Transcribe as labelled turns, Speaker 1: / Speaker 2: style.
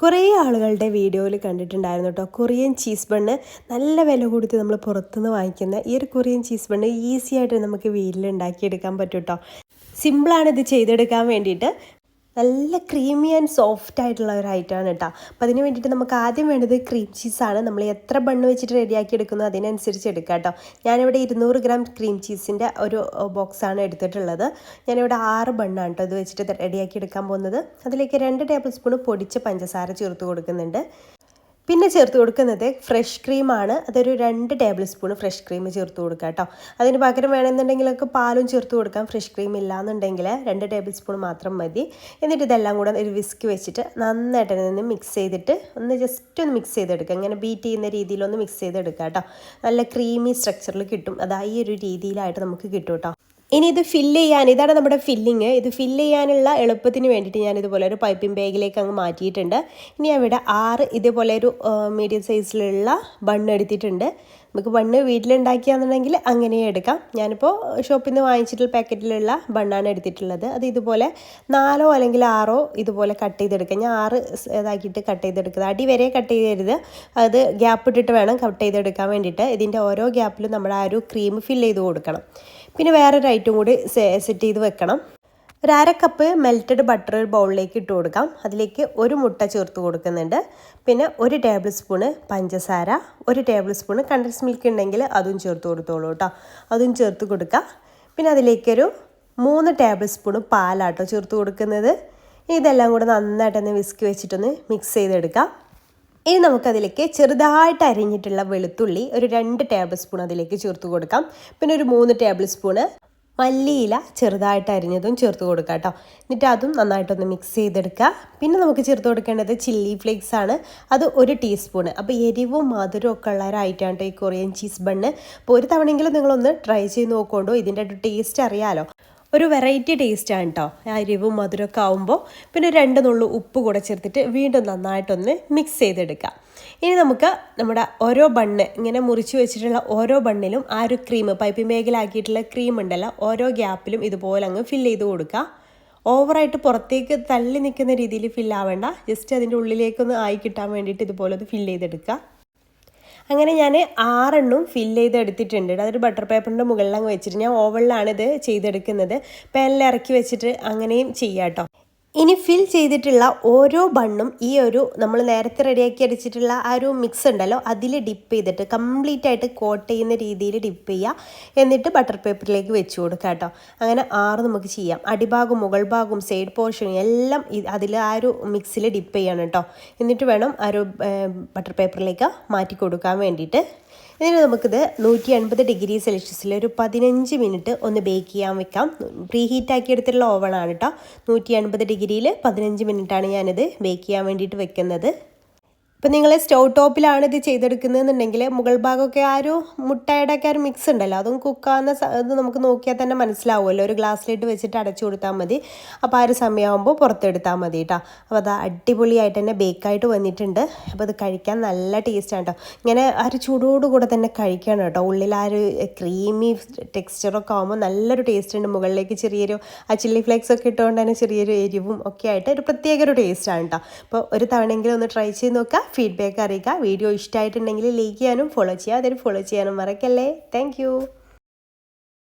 Speaker 1: കുറേ ആളുകളുടെ വീഡിയോയിൽ കണ്ടിട്ടുണ്ടായിരുന്നു കേട്ടോ. കൊറിയൻ ചീസ് ബണ്ണ് നല്ല വില കൊടുത്ത് നമ്മൾ പുറത്തുനിന്ന് വാങ്ങിക്കുന്ന ഈ ഒരു കൊറിയൻ ചീസ് ബണ്ണ് ഈസി ആയിട്ട് നമുക്ക് വീട്ടിൽ ഉണ്ടാക്കിയെടുക്കാൻ പറ്റും കേട്ടോ. സിമ്പിളാണ് ഇത് ചെയ്തെടുക്കാൻ വേണ്ടിയിട്ട്. നല്ല ക്രീമി ആൻഡ് സോഫ്റ്റ് ആയിട്ടുള്ള ഒരു ഐറ്റമാണ് കേട്ടോ. അപ്പോൾ അതിന് വേണ്ടിയിട്ട് നമുക്ക് ആദ്യം വേണ്ടത് ക്രീം ചീസാണ്. നമ്മൾ എത്ര ബണ്ണ് വെച്ചിട്ട് റെഡിയാക്കി എടുക്കുന്നു അതിനനുസരിച്ച് എടുക്കാം കേട്ടോ. ഞാനിവിടെ 200 ഗ്രാം ക്രീം ചീസിൻ്റെ ഒരു ബോക്സാണ് എടുത്തിട്ടുള്ളത്. ഞാനിവിടെ 6 ബണ്ണാണ് കേട്ടോ ഇത് വെച്ചിട്ട് റെഡിയാക്കി എടുക്കാൻ പോകുന്നത്. അതിലേക്ക് 2 ടേബിൾ സ്പൂൺ പൊടിച്ച പഞ്ചസാര ചേർത്ത് കൊടുക്കുന്നുണ്ട്. പിന്നെ ചേർത്ത് കൊടുക്കുന്നത് ഫ്രഷ് ക്രീമാണ്. അതൊരു 2 ടേബിൾ സ്പൂൺ ഫ്രഷ് ക്രീം ചേർത്ത് കൊടുക്കുക കേട്ടോ. അതിന് പകരം വേണമെന്നുണ്ടെങ്കിലൊക്കെ പാലും ചേർത്ത് കൊടുക്കാം. ഫ്രഷ് ക്രീം ഇല്ലാന്നുണ്ടെങ്കിൽ 2 ടേബിൾ സ്പൂൺ മാത്രം മതി. എന്നിട്ട് ഇതെല്ലാം കൂടെ ഒരു വിസ്ക് വെച്ചിട്ട് നന്നായിട്ട് നിന്ന് മിക്സ് ചെയ്തിട്ട് ജസ്റ്റ് ഒന്ന് മിക്സ് ചെയ്തെടുക്കുക. ഇങ്ങനെ ബീറ്റ് ചെയ്യുന്ന രീതിയിലൊന്ന് മിക്സ് ചെയ്തെടുക്കുക കേട്ടോ. നല്ല ക്രീമി സ്ട്രക്ചറിൽ കിട്ടും. അതാ ഈ ഒരു രീതിയിലായിട്ട് നമുക്ക് കിട്ടും കേട്ടോ. ഇനി ഇത് ഫില്ല് ചെയ്യാൻ, ഇതാണ് നമ്മുടെ ഫില്ലിങ്. ഇത് ഫില്ല് ചെയ്യാനുള്ള എളുപ്പത്തിന് വേണ്ടിയിട്ട് ഞാനിതുപോലെ ഒരു പൈപ്പിംഗ് ബാഗിലേക്ക് അങ്ങ് മാറ്റിയിട്ടുണ്ട്. ഇനി അവിടെ 6 ഇതുപോലെ ഒരു മീഡിയം സൈസിലുള്ള ബണ്ണ് എടുത്തിട്ടുണ്ട്. നമുക്ക് ബണ്ണ് വീട്ടിലുണ്ടാക്കിയാണെന്നുണ്ടെങ്കിൽ അങ്ങനെ എടുക്കാം. ഞാനിപ്പോൾ ഷോപ്പിൽ നിന്ന് വാങ്ങിച്ചിട്ടുള്ള പാക്കറ്റിലുള്ള ബണ്ണാണ് എടുത്തിട്ടുള്ളത്. അത് ഇതുപോലെ 4 അല്ലെങ്കിൽ 6 ഇതുപോലെ കട്ട് ചെയ്തെടുക്കാം. ഞാൻ 6 ഇതാക്കിയിട്ട് കട്ട് ചെയ്തെടുക്കുന്നത്. അടി വരെ കട്ട് ചെയ്തരുത്, അത് ഗ്യാപ്പ് ഇട്ടിട്ട് വേണം കട്ട് ചെയ്തെടുക്കാൻ വേണ്ടിയിട്ട്. ഇതിൻ്റെ ഓരോ ഗ്യാപ്പിലും നമ്മൾ ആ ഒരു ക്രീം ഫില്ല് ചെയ്ത് കൊടുക്കണം. പിന്നെ വേറൊരു ഐറ്റം കൂടി സെറ്റ് ചെയ്ത് വെക്കണം. ഒരു 1/2 കപ്പ് മെൽറ്റഡ് ബട്ടർ ബൗളിലേക്ക് ഇട്ട് കൊടുക്കാം. അതിലേക്ക് 1 മുട്ട ചേർത്ത് കൊടുക്കുന്നുണ്ട്. പിന്നെ 1 ടേബിൾ സ്പൂണ് പഞ്ചസാര, 1 ടേബിൾ സ്പൂണ് കണ്ടൻസ് മിൽക്ക് ഉണ്ടെങ്കിൽ അതും ചേർത്ത് കൊടുത്തോളൂ കേട്ടോ. അതും ചേർത്ത് കൊടുക്കുക. പിന്നെ അതിലേക്കൊരു 3 ടേബിൾ സ്പൂണ് പാലാട്ടോ ചേർത്ത് കൊടുക്കുന്നത്. ഇതെല്ലാം കൂടെ നന്നായിട്ടൊന്ന് വിസ്ക് വെച്ചിട്ടൊന്ന് മിക്സ് ചെയ്തെടുക്കാം. ഇനി നമുക്കതിലേക്ക് ചെറുതായിട്ട് അരിഞ്ഞിട്ടുള്ള വെളുത്തുള്ളി ഒരു 2 ടേബിൾ സ്പൂൺ അതിലേക്ക് ചേർത്ത് കൊടുക്കാം. പിന്നെ ഒരു 3 ടേബിൾ സ്പൂണ് മല്ലിയില ചെറുതായിട്ട് അരിഞ്ഞതും ചേർത്ത് കൊടുക്കാം കേട്ടോ. എന്നിട്ട് അതും നന്നായിട്ടൊന്ന് മിക്സ് ചെയ്തെടുക്കുക. പിന്നെ നമുക്ക് ചേർത്ത് കൊടുക്കേണ്ടത് ചില്ലി ഫ്ലേക്സ് ആണ്. അത് 1 ടീസ്പൂണ്. അപ്പോൾ എരിവും മധുരവും ഒക്കെ ഉള്ള ഒരു ഐറ്റമാണ് കേട്ടോ ഈ കൊറിയൻ ചീസ് ബണ്ണ്. അപ്പോൾ ഒരു തവണയെങ്കിലും നിങ്ങളൊന്ന് ട്രൈ ചെയ്ത് നോക്കൊണ്ടോ. ഇതിൻ്റെ ടേസ്റ്റ് അറിയാലോ, ഒരു വെറൈറ്റി ടേസ്റ്റാണ് കേട്ടോ. എരിവും മധുരമൊക്കെ ആകുമ്പോൾ. പിന്നെ 2 നുള്ളു ഉപ്പ് കൂടെ ചേർത്തിട്ട് വീണ്ടും നന്നായിട്ടൊന്ന് മിക്സ് ചെയ്തെടുക്കാം. ഇനി നമുക്ക് നമ്മുടെ ഓരോ ബണ്ണ് ഇങ്ങനെ മുറിച്ച് വെച്ചിട്ടുള്ള ഓരോ ബണ്ണിലും ആ ഒരു ക്രീം, പൈപ്പിംഗ് ബാഗിലാക്കിയിട്ടുള്ള ക്രീം ഉണ്ടല്ലോ, ഓരോ ഗ്യാപ്പിലും ഇതുപോലെ അങ്ങ് ഫില്ല് ചെയ്ത് കൊടുക്കുക. ഓവറായിട്ട് പുറത്തേക്ക് തള്ളി നിൽക്കുന്ന രീതിയിൽ ഫില്ലാവേണ്ട, ജസ്റ്റ് അതിൻ്റെ ഉള്ളിലേക്കൊന്ന് ആയി കിട്ടാൻ വേണ്ടിയിട്ട് ഇതുപോലെ ഒന്ന് ഫില്ല് ചെയ്തെടുക്കുക. അങ്ങനെ ഞാൻ 6 ഫില്ല് ചെയ്തെടുത്തിട്ടുണ്ട്. അതൊരു ബട്ടർ പേപ്പറിൻ്റെ മുകളിലങ്ങ് വെച്ചിട്ട് ഞാൻ ഓവനിലാണ് ഇത് ചെയ്തെടുക്കുന്നത്. പാനിൽ ഇറക്കി വെച്ചിട്ട് അങ്ങനെയും ചെയ്യാം കേട്ടോ. ഇനി ഫിൽ ചെയ്തിട്ടുള്ള ഓരോ ബണ്ണും ഈ ഒരു നമ്മൾ നേരത്തെ റെഡിയാക്കി അടിച്ചിട്ടുള്ള ആ ഒരു മിക്സ് ഉണ്ടല്ലോ അതിൽ ഡിപ്പ് ചെയ്തിട്ട് കംപ്ലീറ്റ് ആയിട്ട് കോട്ട് ചെയ്യുന്ന രീതിയിൽ ഡിപ്പ് ചെയ്യുക. എന്നിട്ട് ബട്ടർ പേപ്പറിലേക്ക് വെച്ച് കൊടുക്കുക കേട്ടോ. അങ്ങനെ 6 നമുക്ക് ചെയ്യാം. അടിഭാഗവും മുകൾ ഭാഗവും സൈഡ് പോർഷനും എല്ലാം അതിൽ ആ ഒരു മിക്സിൽ ഡിപ്പ് ചെയ്യണം കേട്ടോ. എന്നിട്ട് വേണം ആ ഒരു ബട്ടർ പേപ്പറിലേക്ക് മാറ്റി കൊടുക്കാൻ വേണ്ടിയിട്ട്. ഇതിന് നമുക്കിത് 180 ഡിഗ്രി സെൽഷ്യസിൽ ഒരു 15 മിനിറ്റ് ഒന്ന് ബേക്ക് ചെയ്യാൻ വെക്കാം. പ്രീ ഹീറ്റ് ആക്കി എടുത്തിട്ടുള്ള ഓവണാണ് കേട്ടോ. 180 ഡിഗ്രിയിൽ 15 മിനിറ്റാണ് ഞാനിത് ബേക്ക് ചെയ്യാൻ വേണ്ടിയിട്ട് വെക്കുന്നത്. ഇപ്പം നിങ്ങൾ സ്റ്റൗ ടോപ്പിലാണ് ഇത് ചെയ്തെടുക്കുന്നതെന്നുണ്ടെങ്കിൽ മുകൾ ഭാഗമൊക്കെ ആ ഒരു മുട്ടയുടെ ഒക്കെ ഒരു മിക്സ് ഉണ്ടല്ലോ അതും കുക്കാവുന്ന ഇത് നമുക്ക് നോക്കിയാൽ തന്നെ മനസ്സിലാവുമല്ലോ. ഒരു ഗ്ലാസ്സിലിട്ട് വെച്ചിട്ട് അടച്ചു കൊടുത്താൽ മതി. അപ്പോൾ ആ ഒരു സമയമാകുമ്പോൾ പുറത്തെടുത്താൽ മതി കേട്ടോ. അപ്പോൾ അത് അടിപൊളിയായിട്ട് തന്നെ ബേക്കായിട്ട് വന്നിട്ടുണ്ട്. അപ്പോൾ അത് കഴിക്കാൻ നല്ല ടേസ്റ്റാണ് കേട്ടോ. ഇങ്ങനെ ആ ഒരു ചൂടോടുകൂടെ തന്നെ കഴിക്കണം കേട്ടോ. ഉള്ളിൽ ആ ഒരു ക്രീമി ടെക്സ്ചറൊക്കെ ആകുമ്പോൾ നല്ലൊരു ടേസ്റ്റ് ഉണ്ട്. മുകളിലേക്ക് ചെറിയൊരു ആ ചില്ലി ഫ്ലേക്സ് ഒക്കെ ഇട്ടുകൊണ്ട് തന്നെ ചെറിയൊരു എരിവും ഒക്കെ ആയിട്ട് ഒരു പ്രത്യേക ഒരു ടേസ്റ്റാണ് കേട്ടോ. അപ്പോൾ ഒരു തവണയെങ്കിലും ഒന്ന് ട്രൈ ചെയ്ത് നോക്കുക. ഫീഡ്ബാക്ക് അറിയിക്കുക. വീഡിയോ ഇഷ്ടമായിട്ടുണ്ടെങ്കിൽ ലൈക്ക് ചെയ്യാനും ഫോളോ ചെയ്യാനും മറക്കല്ലേ. താങ്ക്